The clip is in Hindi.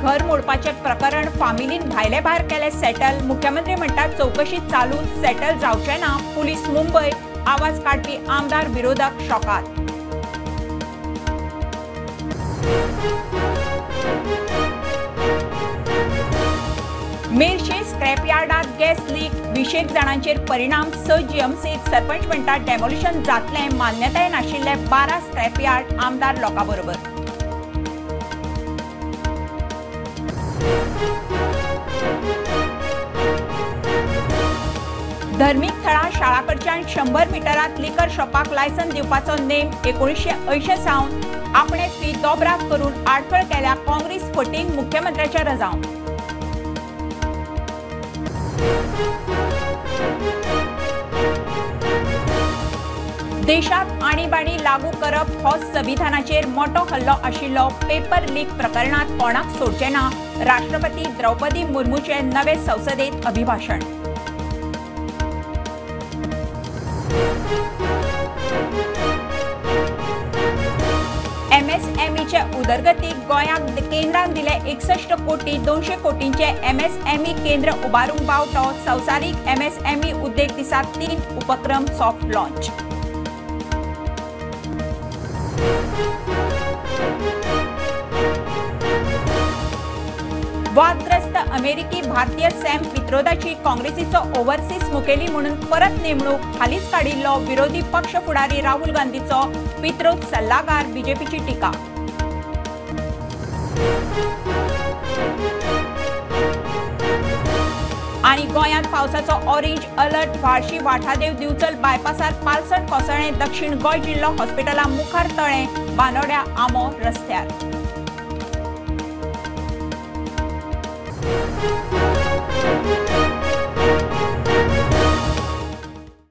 घर मोडपाचे प्रकरण फामिलीन भायले भायर केले सेटल। मुख्यमंत्री म्हणतात चौकशी चालू, सेटल जावचे ना। पुलीस मुंबई, आवाज काढपी आमदार विरोधक शॉकात। मेर्शे स्क्रॅप यार्डात गॅस लीक, 20 जणांचेर परिणाम। 6 जीएमसीत सरपंच म्हणतात डेमोलिशन जातले, मान्यताय नाशिल्ले 12 स्क्रॅप यार्ड, आमदार लोकांबरोबर। धर्मीक थळा शाळाकडच्यान 100 मिटरांत लिकर शॉपाक लायसन दिवपाचो नेम 1980 सावन आपणे फी दोबराक करून आडखळ केल्या। काँग्रेस फटींग मुख्यमंत्र्याच्या रजावन। देशात आणीबाणी लागू करप हो संविधानाचेर मोठो हल्लो आशिल्लो। पेपर लीक प्रकरणात कोणाक सोडचे ना। राष्ट्रपती द्रौपदी मुर्मूचे नवे संसदेत अभिभाषण। एमएसएमईचे उदरगतीक गोंयाक केंद्रान दिले 61 कोटी। 200 कोटींचे एमएसएमई केंद्र उबारूंक बावटो। संवसारीक एमएसएमई उद्देग दिसात 3 उपक्रम सॉफ्ट लॉन्च। वादग्रस्त अमेरिकी भारतीय सॅम पित्रोदाची काँग्रेसीचो ओव्हरसीज मुखेली म्हणून परत नेमणूक। हालींच काडिल्लो विरोधी पक्ष फुडारी राहुल गांधीचो पित्रोद सल्लागार, बीजेपीची टिका। आणि गोंयांत पावसाचो ऑरेंज अलर्ट। वाळशी वाठादेव दिवचल बायपासार पालसण कोसळ्ळें। दक्षिण गोंय जिल्लो हॉस्पिटला मुखार तळ्ळें। बांदोड्या आमो रस्त्यार।